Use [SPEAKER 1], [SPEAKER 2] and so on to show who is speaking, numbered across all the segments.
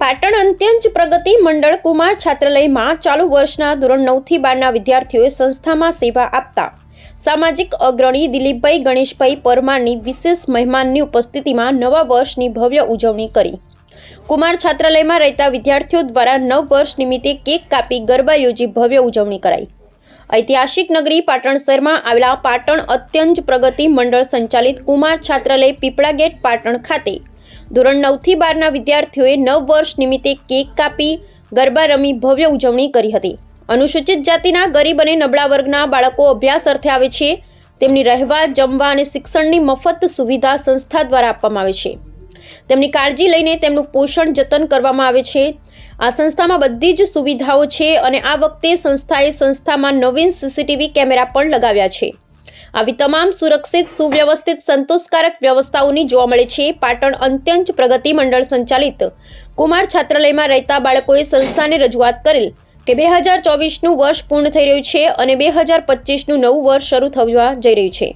[SPEAKER 1] પાટણ અંત્યંજ પ્રગતિ મંડળ કુમાર છાત્રાલયમાં ચાલુ વર્ષના ધોરણ 9 થી 12ના વિદ્યાર્થીઓએ સંસ્થામાં સેવા આપતા સામાજિક અગ્રણી દિલીપભાઈ ગણેશભાઈ પરમારની વિશેષ મહેમાનની ઉપસ્થિતિમાં નવા વર્ષની ભવ્ય ઉજવણી કરી। કુમાર છાત્રાલયમાં રહેતા વિદ્યાર્થીઓ દ્વારા નવ વર્ષ નિમિત્તે કેક કાપી ગરબા યોજી ભવ્ય ઉજવણી કરાઈ। ઐતિહાસિક નગરી પાટણ શહેરમાં આવેલા પાટણ અત્યંજ પ્રગતિ મંડળ સંચાલિત કુમાર છાત્રાલય પીપળા ગેટ પાટણ ખાતે ધોરણ 9 થી 12ના વિદ્યાર્થીઓએ નવ વર્ષ નિમિત્તે કેક કાપી ગરબા રમી ભવ્ય ઉજવણી કરી હતી। અનુસૂચિત જાતિના ગરીબ અને નબળા વર્ગના બાળકો અભ્યાસ અર્થે આવે છે। તેમની રહેવા, જમવા અને શિક્ષણની મફત સુવિધા સંસ્થા દ્વારા આપવામાં આવે છે। તેમની કાળજી લઈને તેમનું પોષણ જતન કરવામાં આવે છે। આ સંસ્થામાં બધી જ સુવિધાઓ છે અને આ વખતે સંસ્થાએ સંસ્થામાં નવીન સીસીટીવી કેમેરા પણ લગાવ્યા છે। આવી તમામ સુરક્ષિત, સુવ્યવસ્થિત, સંતોષકારક વ્યવસ્થાઓની જોવા મળે છે। પાટણ અંત્યંજ પ્રગતિ મંડળ સંચાલિત કુમાર છાત્રાલયમાં રહેતા બાળકોએ સંસ્થાને રજૂઆત કરેલ કે 2024નું વર્ષ પૂર્ણ થઈ રહ્યું છે અને 2025નું નવું વર્ષ શરૂ થવા જઈ રહ્યું છે,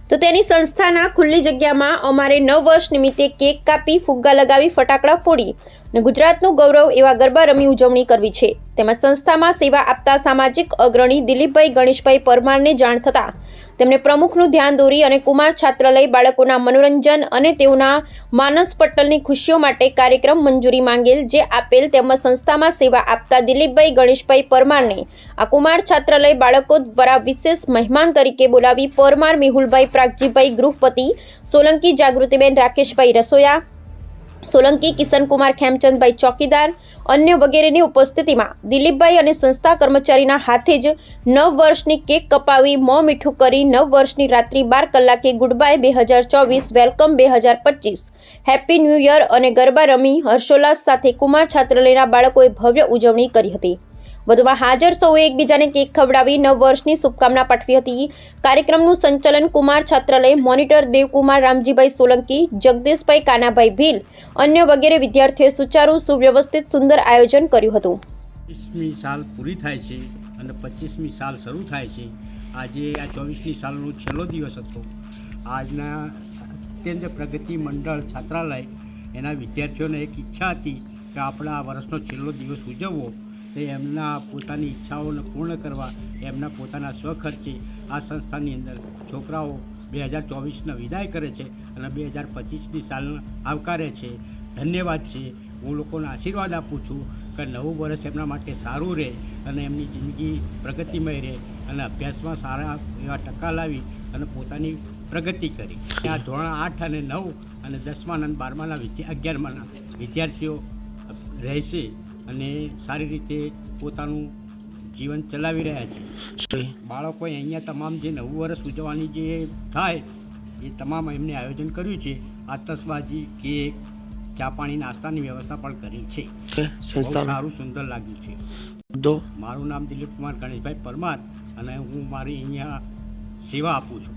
[SPEAKER 1] તો તેની સંસ્થાના ખુલ્લી જગ્યામાં અમારે નવ વર્ષ નિમિત્તે કેક કાપી, ફુગ્ગા લગાવી, ફટાકડા ફોડી અને ગુજરાતનું ગૌરવ એવા ગરબા રમી ઉજવણી કરવી છે। તેમાં સંસ્થામાં સેવા આપતા સામાજિક અગ્રણી દિલીપભાઈ ગણેશભાઈ પરમારને જાણ થતાં તેમણે પ્રમુખનું ધ્યાન દોરી અને કુમાર છાત્રાલય બાળકોના મનોરંજન અને તેઓના માનસ પટલની ખુશીઓ માટે કાર્યક્રમ મંજૂરી માંગેલ, જે આપેલ। તેમજ સંસ્થામાં સેવા આપતા દિલીપભાઈ ગણેશભાઈ પરમારને આ કુમાર છાત્રાલય બાળકો દ્વારા વિશેષ મહેમાન તરીકે બોલાવી પરમાર મેહુલભાઈ પ્રાગજીભાઈ ગૃહપતિ, સોલંકી જાગૃતિબેન રાકેશભાઈ રસોયા, સોલંકી કિશનકુમાર ખેમચંદભાઈ ચોકીદાર, અન્ય વગેરેની ઉપસ્થિતિમાં દિલીપભાઈ અને સંસ્થા કર્મચારીના હાથે જ 9 વર્ષની કેક કપાવી મોં મીઠું કરી 9 વર્ષની રાત્રિ 12 કલાકે good bye 2024, welcome 2025, happy new year અને ગરબા રમી હર્ષોલ્લાસ સાથે કુમાર છાત્રાલયના બાળકોએ ભવ્ય ઉજવણી કરી હતી। વધુમાં હાજર સૌએ એકબીજાને કેક ખવડાવી 9 વર્ષની શુભકામના પાઠવી હતી। કાર્યક્રમનું સંચાલન કુમાર છાત્રાલય મોનિટર દેવકુમાર રામજીભાઈ સોલંકી, જગદીશભાઈ કાનાભાઈ ભીલ, અન્ય વગેરે વિદ્યાર્થીઓએ સુચારુ, સુવ્યવસ્થિત, સુંદર આયોજન કર્યું હતું।
[SPEAKER 2] 20મી સાલ પૂરી થાય છે અને 25મી સાલ શરૂ થાય છે। આજે આ 24મી સાલનો છેલ્લો દિવસ હતો। આજના અત્યંત પ્રગતિ મંડળ છાત્રાલય એના વિદ્યાર્થીઓને એક ઈચ્છા હતી કે આપણા આ વર્ષનો છેલ્લો દિવસ ઉજવવો, તે એમના પોતાની ઈચ્છાઓને પૂર્ણ કરવા એમના પોતાના સ્વખર્ચે આ સંસ્થાની અંદર છોકરાઓ 2024ને વિદાય કરે છે અને 2025ની સાલને આવકારે છે। ધન્યવાદ છે। હું લોકોને આશીર્વાદ આપું છું કે નવું વર્ષ એમના માટે સારું રહે અને એમની જિંદગી પ્રગતિમય રહે અને અભ્યાસમાં સારા એવા ટકા લાવી અને પોતાની પ્રગતિ કરી। ત્યાં ધોરણ 8 અને 9 અને 10મા અને 12માના 11માના વિદ્યાર્થીઓ રહેશે અને સારી રીતે પોતાનું જીવન ચલાવી રહ્યા છે। બાળકોએ અહીંયા તમામ જે નવું વર્ષ ઉજવવાની જે થાય એ તમામ એમને આયોજન કર્યું છે। આતશબાજી, કેક, ચા પાણી, નાસ્તાની વ્યવસ્થા પણ કરી છે। સારું, સુંદર લાગ્યું છે। મારું નામ દિલીપ કુમાર ગણેશભાઈ પરમાર અને હું મારી અહીંયા સેવા આપું છું।